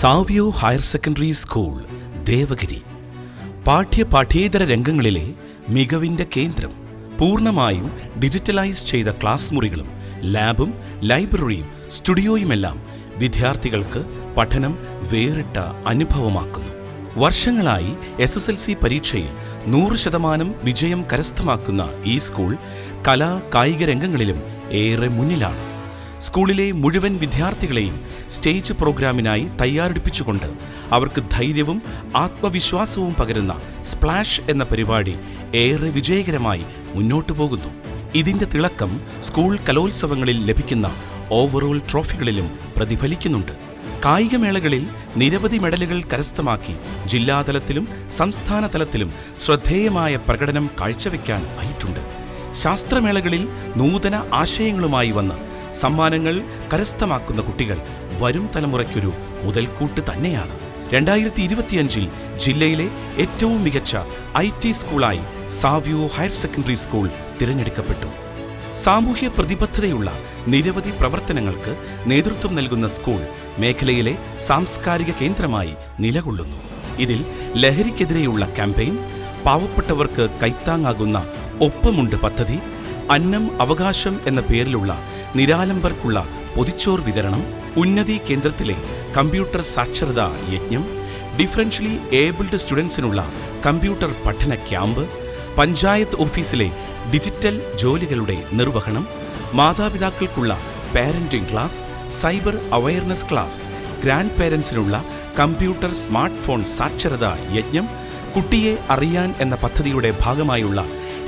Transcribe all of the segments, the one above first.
Savio higher secondary school, Devagiri. പാഠ്യേതര രംഗങ്ങളിലെ മികവിൻ്റെ കേന്ദ്രം. പൂർണ്ണമായും ഡിജിറ്റലൈസ് ചെയ്ത ക്ലാസ് മുറികളും ലാബും ലൈബ്രറിയും സ്റ്റുഡിയോയുമെല്ലാം വിദ്യാർത്ഥികൾക്ക് പഠനം വേറിട്ട അനുഭവമാക്കുന്നു. വർഷങ്ങളായി SSLC പരീക്ഷയിൽ 100% വിജയം കരസ്ഥമാക്കുന്ന ഈ സ്കൂൾ കലാ കായിക രംഗങ്ങളിലും ഏറെ മുന്നിലാണ്. സ്കൂളിലെ മുഴുവൻ വിദ്യാർത്ഥികളെയും സ്റ്റേജ് പ്രോഗ്രാമിനായി തയ്യാറെടുപ്പിച്ചുകൊണ്ട് അവർക്ക് ധൈര്യവും ആത്മവിശ്വാസവും പകരുന്ന സ്പ്ലാഷ് എന്ന പരിപാടി ഏറെ വിജയകരമായി മുന്നോട്ടു പോകുന്നു. ഇതിൻ്റെ തിളക്കം സ്കൂൾ കലോത്സവങ്ങളിൽ ലഭിക്കുന്ന ഓവറോൾ ട്രോഫികളിലും പ്രതിഫലിക്കുന്നുണ്ട്. കായികമേളകളിൽ നിരവധി മെഡലുകൾ കരസ്ഥമാക്കി ജില്ലാതലത്തിലും സംസ്ഥാന തലത്തിലും ശ്രദ്ധേയമായ പ്രകടനം കാഴ്ചവെക്കാൻ ആയിട്ടുണ്ട്. ശാസ്ത്രമേളകളിൽ നൂതന ആശയങ്ങളുമായി വന്ന് സമ്മാനങ്ങൾ കരസ്ഥമാക്കുന്ന കുട്ടികൾ വരും തലമുറയ്ക്കൊരു മുതൽക്കൂട്ട് തന്നെയാണ്. 2025 ജില്ലയിലെ ഏറ്റവും മികച്ച IT സ്കൂളായി സാവിയോ ഹയർ സെക്കൻഡറി സ്കൂൾ തിരഞ്ഞെടുക്കപ്പെട്ടു. സാമൂഹ്യ പ്രതിബദ്ധതയുള്ള നിരവധി പ്രവർത്തനങ്ങൾക്ക് നേതൃത്വം നൽകുന്ന സ്കൂൾ മേഖലയിലെ സാംസ്കാരിക കേന്ദ്രമായി നിലകൊള്ളുന്നു. ഇതിൽ ലഹരിക്കെതിരെയുള്ള ക്യാമ്പയിൻ, പാവപ്പെട്ടവർക്ക് കൈത്താങ്ങാകുന്ന ഒപ്പമുണ്ട് പദ്ധതി, അന്നം അവകാശം എന്ന പേരിലുള്ള നിരാലംബർക്കുള്ള പൊതിച്ചോർ വിതരണം, ഉന്നതി കേന്ദ്രത്തിലെ കമ്പ്യൂട്ടർ സാക്ഷരതാ യജ്ഞം, ഡിഫറൻഷ്യലി ഏബിൾഡ് സ്റ്റുഡൻസിനുള്ള കമ്പ്യൂട്ടർ പഠന ക്യാമ്പ്, പഞ്ചായത്ത് ഓഫീസിലെ ഡിജിറ്റൽ ജോലികളുടെ നിർവഹണം, മാതാപിതാക്കൾക്കുള്ള parenting class, cyber awareness class, grand പേരൻസിനുള്ള കമ്പ്യൂട്ടർ സ്മാർട്ട് ഫോൺ സാക്ഷരതാ യജ്ഞം, കുട്ടിയെ അറിയാൻ എന്ന പദ്ധതിയുടെ ഭാഗമായുള്ള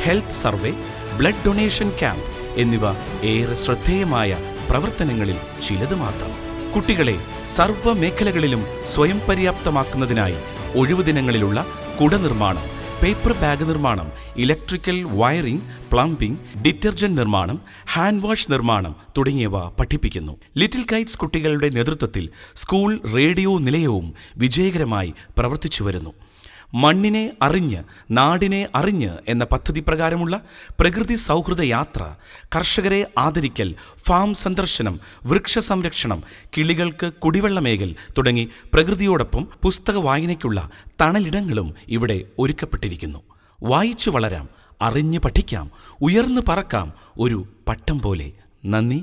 health survey, blood donation camp എന്നിവ ഏറെ ശ്രദ്ധേയമായ പ്രവർത്തനങ്ങളിൽ ചിലത് മാത്രം. കുട്ടികളെ സർവ്വ മേഖലകളിലും സ്വയം പര്യാപ്തമാക്കുന്നതിനായി ഒഴിവുദിനങ്ങളിലുള്ള കുട നിർമ്മാണം, പേപ്പർ ബാഗ് നിർമ്മാണം, ഇലക്ട്രിക്കൽ വയറിംഗ്, പ്ലംബിംഗ്, ഡിറ്റർജന്റ് നിർമ്മാണം, ഹാൻഡ് വാഷ് നിർമ്മാണം തുടങ്ങിയവ പഠിപ്പിക്കുന്നു. ലിറ്റിൽ കൈറ്റ്സ് കുട്ടികളുടെ നേതൃത്വത്തിൽ സ്കൂൾ റേഡിയോ നിലയവും വിജയകരമായി പ്രവർത്തിച്ചു വരുന്നു. മണ്ണിനെ അറിഞ്ഞ് നാടിനെ അറിഞ്ഞ് എന്ന പദ്ധതി പ്രകാരമുള്ള പ്രകൃതി സൗഹൃദ യാത്ര, കർഷകരെ ആദരിക്കൽ, ഫാം സന്ദർശനം, വൃക്ഷ സംരക്ഷണം, കിളികൾക്ക് കുടിവെള്ളമേകൽ തുടങ്ങി പ്രകൃതിയോടൊപ്പം പുസ്തക വായനയ്ക്കുള്ള തണലിടങ്ങളും ഇവിടെ ഒരുക്കപ്പെട്ടിരിക്കുന്നു. വായിച്ചു വളരാം, അറിഞ്ഞ് പഠിക്കാം, ഉയർന്നു പറക്കാം, ഒരു പട്ടം പോലെ. നന്ദി.